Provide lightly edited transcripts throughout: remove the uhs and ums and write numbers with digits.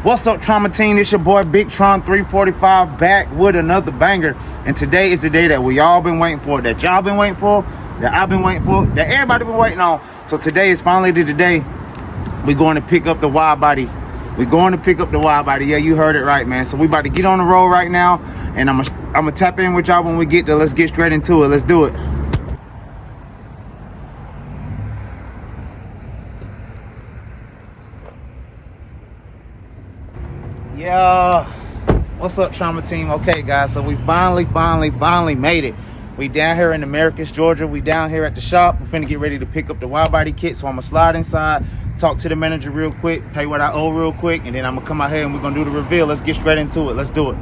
What's up, Trauma Team? It's your boy Big Tron 345 back with another banger. And today is the day that we all been waiting for, that y'all been waiting for, that I've been waiting for, that everybody been waiting on. So today is finally the day we're going to pick up the wide body. We're going to pick up the wide body. Yeah, you heard it right, man. So we about to get on the road right now, and I'm gonna tap in with y'all when we get there. Let's get straight into it. Let's do it. Yeah, what's up, Trauma Team? Okay, guys, so we finally made it. We down here in Americus, Georgia. We down here at the shop. We're finna get ready to pick up the wide body kit. So I'm gonna slide inside, talk to the manager real quick, pay what I owe real quick, and then I'm gonna come out here and we're gonna do the reveal. Let's get straight into it. Let's do it.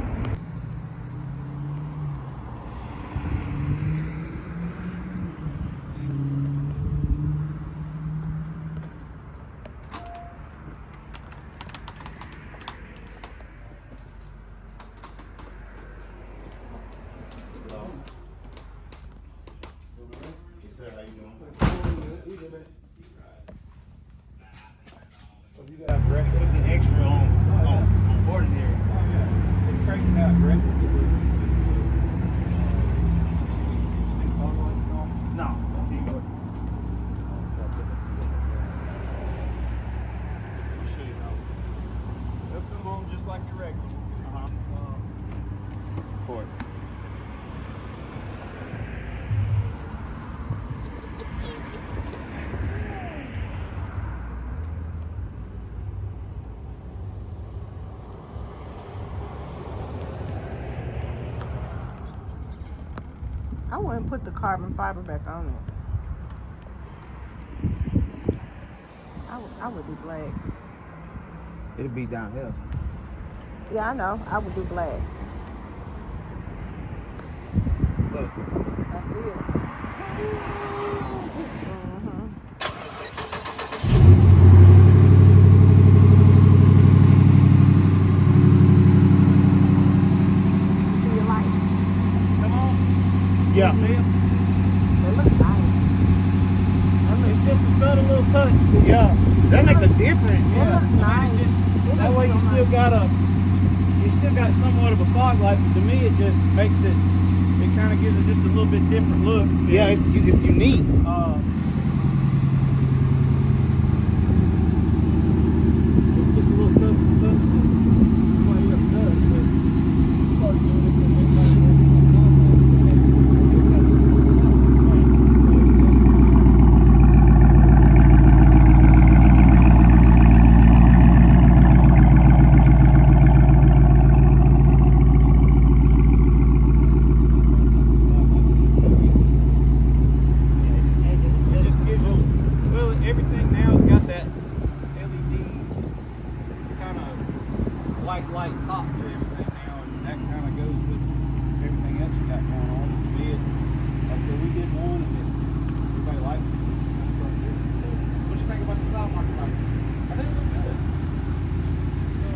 You got aggressive. Put the extra on ordinary. It's crazy how aggressive it is. No. They'll come on just like your regular. Forward. I wouldn't put the carbon fiber back on it. I would do black. It'll be down here. Yeah, I know. I would do black. Look. I see it. You see your lights? Come on. Yeah. See 'em? They look nice. It's just a subtle little touch. Yeah. That makes a difference. It looks nice. That way you still got somewhat of a fog light. But to me, it just makes it kind of gives it just a little bit different look. Yeah, it's unique. It's just a little touch. That's why you have to do it. But you start doing it, and everything now has got that LED kind of light pop to everything now, and that kind of goes with everything else you got going on. And we had, like I said, we did one, and everybody liked it, so we just kind of started doing it. So, What you think about the style market lights? I think it looked good. So,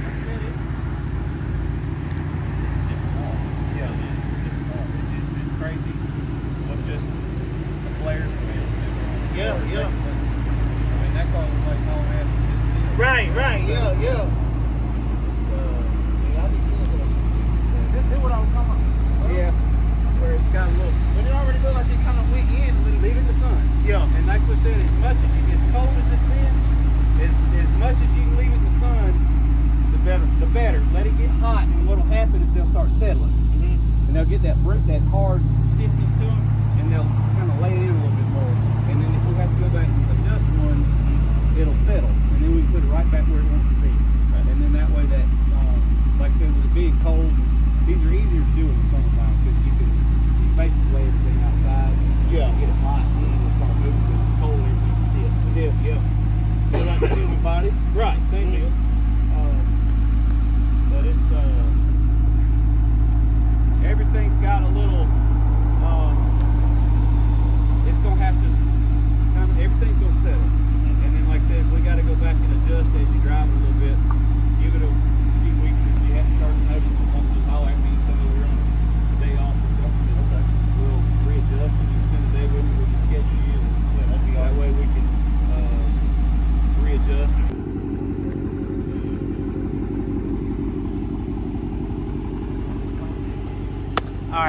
like I said, it's a different wall. Yeah. It's a different wall. It's crazy. What just some players come in. Yeah. I mean, that car was like tall as it sits in. Right. Yeah. It's, This what I was talking about. yeah, where it's got a little, But it already looked like it kind of went in a little leave it in the sun. Yeah. And that's what I said, as much as as cold as it's been, as much as you can leave it in the sun, the better. Let it get hot, and what'll happen is they'll start settling. And they'll get that hard stiffness to them, and they'll kind of lay it in a little bit more. And then if we have to go back and adjust one, it'll settle, and then we can put it right back where it wants to be. Right. And then that way that, like I said, with it being cold, these are easier to do in the summertime because you can basically lay everything outside. Yeah. Get it hot, and then it'll start moving. But cold, everything's stiff. Yeah. Feel like a human body. Right, same deal. But it's everything's got a little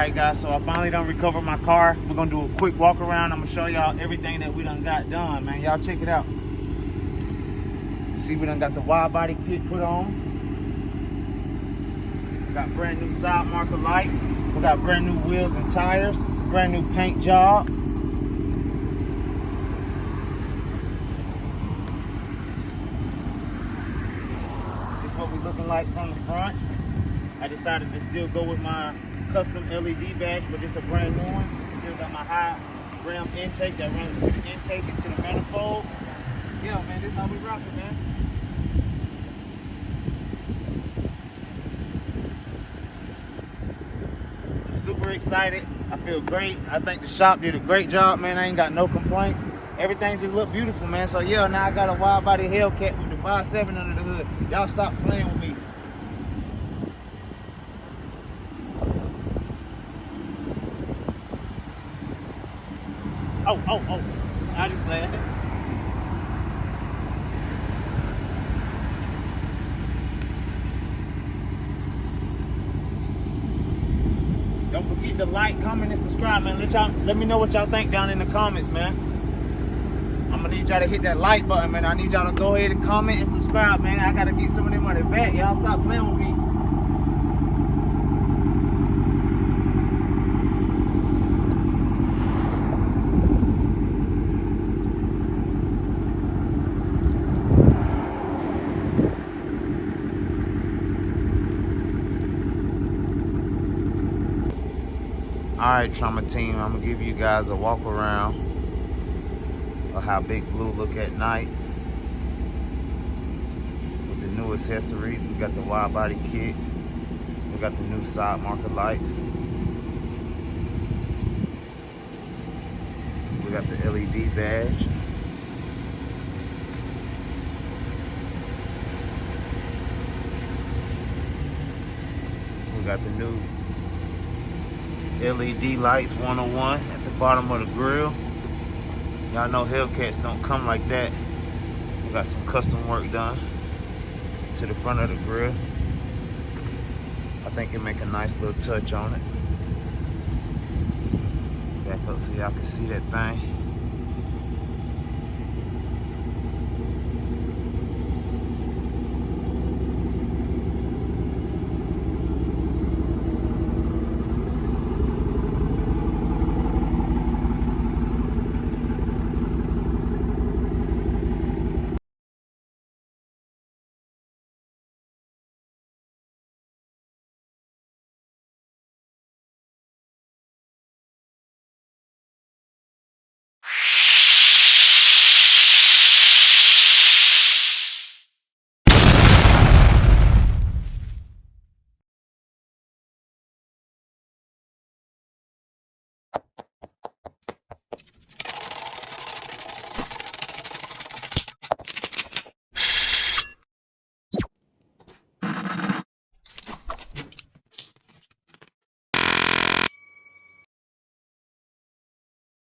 right, guys, so I finally done recovered my car. We're gonna do a quick walk around. I'm gonna show y'all everything that we done got done, man. Y'all check it out. See, we done got the wide body kit put on. We got brand new side marker lights. We got brand new wheels and tires. Brand new paint job. This is what we looking like from the front. I decided to still go with my custom LED badge, but it's a brand new one. Still got my high rim intake that runs into the intake, into the manifold. Yeah, man, this is how we rock it, man. I'm super excited. I feel great. I think the shop did a great job, man. I ain't got no complaints. Everything just look beautiful, man. So yeah, now I got a wide body Hellcat with the 5.7 under the hood. Y'all stop playing with me. Oh, I just laughed. Don't forget to like, comment, and subscribe, man. Let me know what y'all think down in the comments, man. I'm gonna need y'all to hit that like button, man. I need y'all to go ahead and comment and subscribe, man. I gotta get some of them money back. Y'all stop playing with me. Alright, Trauma Team, I'm gonna give you guys a walk around of how Big Blue look at night with the new accessories. We got the wide body kit, we got the new side marker lights, we got the LED badge, we got the new LED lights 101 at the bottom of the grill. Y'all know Hellcats don't come like that. We got some custom work done to the front of the grill. I think it make a nice little touch on it. Back up so y'all can see that thing.